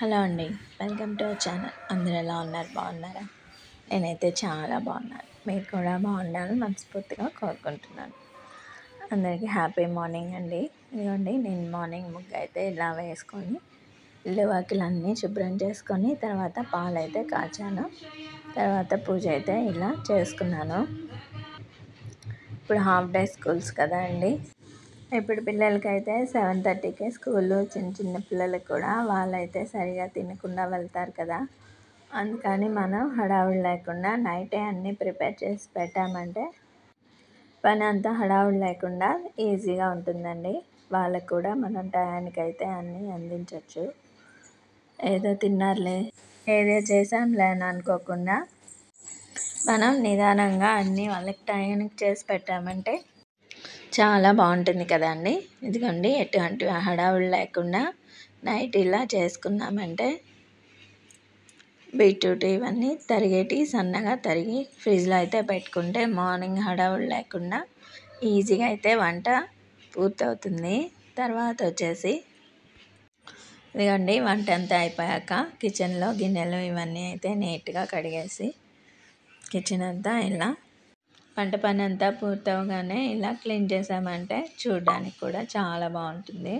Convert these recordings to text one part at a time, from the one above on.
Hello అండి. Welcome to our channel. అందరూ ఎలా ఉన్నారు? బాగున్నారా? నేనైతే చాలా బాగున్నాను. మీరు కూడా బాగుండాలని మనస్ఫూర్తిగా కోరుకుంటున్నాను. అందరికీ హ్యాపీ మార్నింగ్ అండి. ఇదిగోండి, నేను మార్నింగ్ ముగ్గు అయితే ఇలా వేసుకొని ఇల్లు వాకిలన్నీ శుభ్రం చేసుకొని తర్వాత పాలైతే కాచాను. తర్వాత పూజ అయితే ఇలా చేసుకున్నాను. ఇప్పుడు హాఫ్ డే స్కూల్స్ కదా అండి. ఇప్పుడు పిల్లలకైతే 7:30కే స్కూలు. చిన్న చిన్న పిల్లలకు కూడా వాళ్ళైతే సరిగా తినకుండా వెళ్తారు కదా. అందుకని మనం హడావుడి లేకుండా నైటే అన్నీ ప్రిపేర్ చేసి పెట్టామంటే పని అంతా హడావుడి లేకుండా ఈజీగా ఉంటుందండి. వాళ్ళకు కూడా మనం టయానికైతే అన్నీ అందించవచ్చు. ఏదో తిన్నారులే, ఏదో చేసాంలే అని అనుకోకుండా మనం నిదానంగా అన్నీ వాళ్ళకి టయానికి చేసి పెట్టామంటే చాలా బాగుంటుంది కదండి. ఇదిగోండి, ఎటువంటి హడావుడి లేకుండా నైట్ ఇలా చేసుకున్నామంటే బీట్రూట్ ఇవన్నీ తరిగేటి సన్నగా తరిగి ఫ్రిడ్జ్లో అయితే పెట్టుకుంటే మార్నింగ్ హడావుడి లేకుండా ఈజీగా అయితే వంట పూర్తవుతుంది. తర్వాత వచ్చేసి ఇదిగోండి, వంట అంతా అయిపోయాక కిచెన్లో గిన్నెలు ఇవన్నీ అయితే నీట్గా కడిగేసి కిచెన్ అంతా ఇలా వంట పని అంతా పూర్తవగానే ఇలా క్లీన్ చేసామంటే చూడడానికి కూడా చాలా బాగుంటుంది.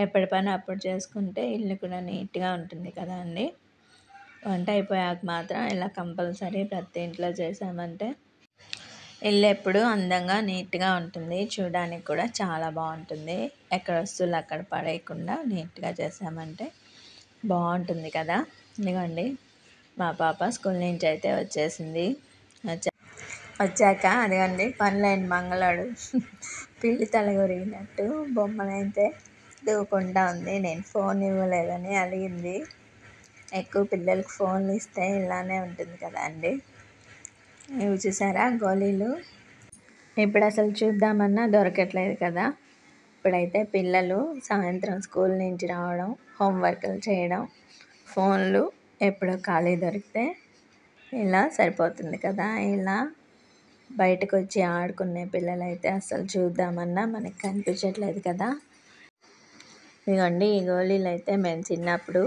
ఎప్పటి పని అప్పుడు చేసుకుంటే ఇల్లు కూడా నీట్గా ఉంటుంది కదా అండి. వంట అయిపోయాక మాత్రం ఇలా కంపల్సరీ ప్రతి ఇంట్లో చేసామంటే ఇల్లు ఎప్పుడు అందంగా నీట్గా ఉంటుంది. చూడడానికి కూడా చాలా బాగుంటుంది. ఎక్కడ వస్తువులు అక్కడ పడేయకుండా నీట్గా చేసామంటే బాగుంటుంది కదా. ఇదిగోండి, మా పాప స్కూల్ నుంచి అయితే వచ్చేసింది. వచ్చాక అదిగండి, పనులైన మంగళాడు పిల్లి తలగొరిగినట్టు బొమ్మనైతే దూకుంటా ఉంది. నేను ఫోన్ ఇవ్వలేదని అలిగింది. ఎక్కువ పిల్లలకి ఫోన్లు ఇస్తే ఇలానే ఉంటుంది కదా అండి. ఇవి చూసారా గోళీలు? ఇప్పుడు అసలు చూద్దామన్నా దొరకట్లేదు కదా. ఇప్పుడైతే పిల్లలు సాయంత్రం స్కూల్ నుంచి రావడం, హోంవర్క్లు చేయడం, ఫోన్లు ఎప్పుడో ఖాళీ దొరికితే ఇలా సరిపోతుంది కదా. ఇలా బయటకు వచ్చి ఆడుకునే పిల్లలైతే అసలు చూద్దామన్నా మనకి కనిపించట్లేదు కదా. ఇదిగోండి, ఈ గోళీలు అయితే మేము చిన్నప్పుడు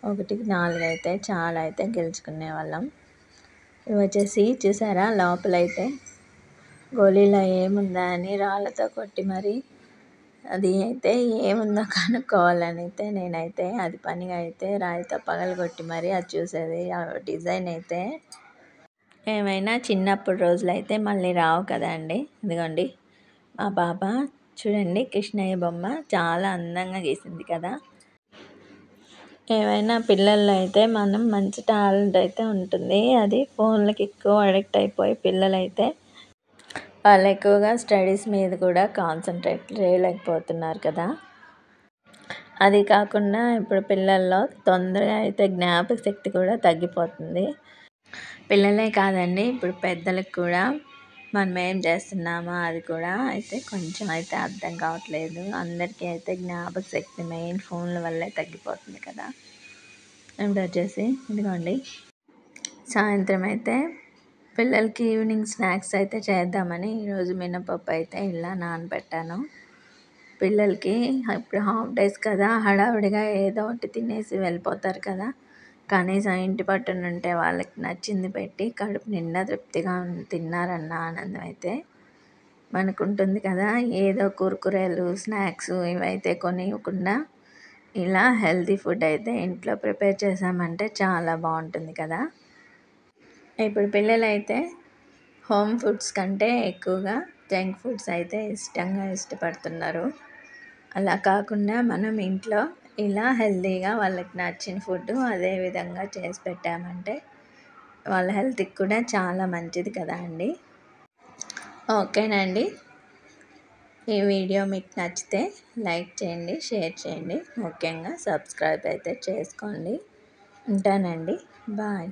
1కి 4 అయితే చాలా అయితే గెలుచుకునే వాళ్ళం. ఇవి వచ్చేసి చూసారా, లోపలైతే గోళీలో ఏముందా అని రాళ్ళతో కొట్టి మరి అది అయితే ఏముందో కనుక్కోవాలని అయితే నేనైతే అది పనిగా అయితే రాయితో పగలగొట్టి మరి అది చూసేది. ఆ డిజైన్ అయితే ఏమైనా చిన్నప్పుడు రోజులు అయితే మళ్ళీ రావు కదా అండి. ఇదిగోండి, మా పాప చూడండి, కృష్ణయ్య బొమ్మ చాలా అందంగా గీసింది కదా. ఏమైనా పిల్లల్లో అయితే మనం మంచి టాలెంట్ అయితే ఉంటుంది. అది ఫోన్లకి ఎక్కువ అడిక్ట్ అయిపోయి పిల్లలైతే వాళ్ళు ఎక్కువగా స్టడీస్ మీద కూడా కాన్సన్ట్రేట్ చేయలేకపోతున్నారు కదా. అది కాకుండా ఇప్పుడు పిల్లల్లో తొందరగా అయితే జ్ఞాపక శక్తి కూడా తగ్గిపోతుంది. పిల్లలే కాదండి, ఇప్పుడు పెద్దలకు కూడా మనం ఏం చేస్తున్నామో అది కూడా అయితే కొంచెం అయితే అర్థం కావట్లేదు. అందరికీ అయితే జ్ఞాపక శక్తి మెయిన్ ఫోన్ల వల్లే తగ్గిపోతుంది కదా. ఇప్పుడు వచ్చేసి ఇదిగోండి, సాయంత్రం అయితే పిల్లలకి ఈవినింగ్ స్నాక్స్ అయితే చేద్దామని ఈరోజు మినపప్పు అయితే ఇలా నానబెట్టాను. పిల్లలకి ఇప్పుడు హాఫ్ డేస్ కదా, హడావుడిగా ఏదో ఒకటి తినేసి వెళ్ళిపోతారు కదా. కనీసం ఇంటి పట్టున ఉంటే వాళ్ళకి నచ్చింది పెట్టి కడుపు నిండా తృప్తిగా తిన్నారన్న ఆనందం అయితే మనకు ఉంటుంది కదా. ఏదో కుర్కురేలు స్నాక్స్ ఇవైతే కొనివ్వకుండా ఇలా హెల్తీ ఫుడ్ అయితే ఇంట్లో ప్రిపేర్ చేసామంటే చాలా బాగుంటుంది కదా. ఇప్పుడు పిల్లలైతే హోమ్ ఫుడ్స్ కంటే ఎక్కువగా జంక్ ఫుడ్స్ అయితే ఇష్టపడుతున్నారు. అలా కాకుండా మనం ఇంట్లో ఇలా హెల్తీగా వాళ్ళకి నచ్చిన ఫుడ్ అదే విధంగా చేసి పెట్టామంటే వాళ్ళ హెల్త్కి కూడా చాలా మంచిది కదా అండి. ఓకేనండి, ఈ వీడియో మీకు నచ్చితే లైక్ చేయండి, షేర్ చేయండి, ముఖ్యంగా సబ్స్క్రైబ్ అయితే చేసుకోండి. ఉంటానండి, బాయ్.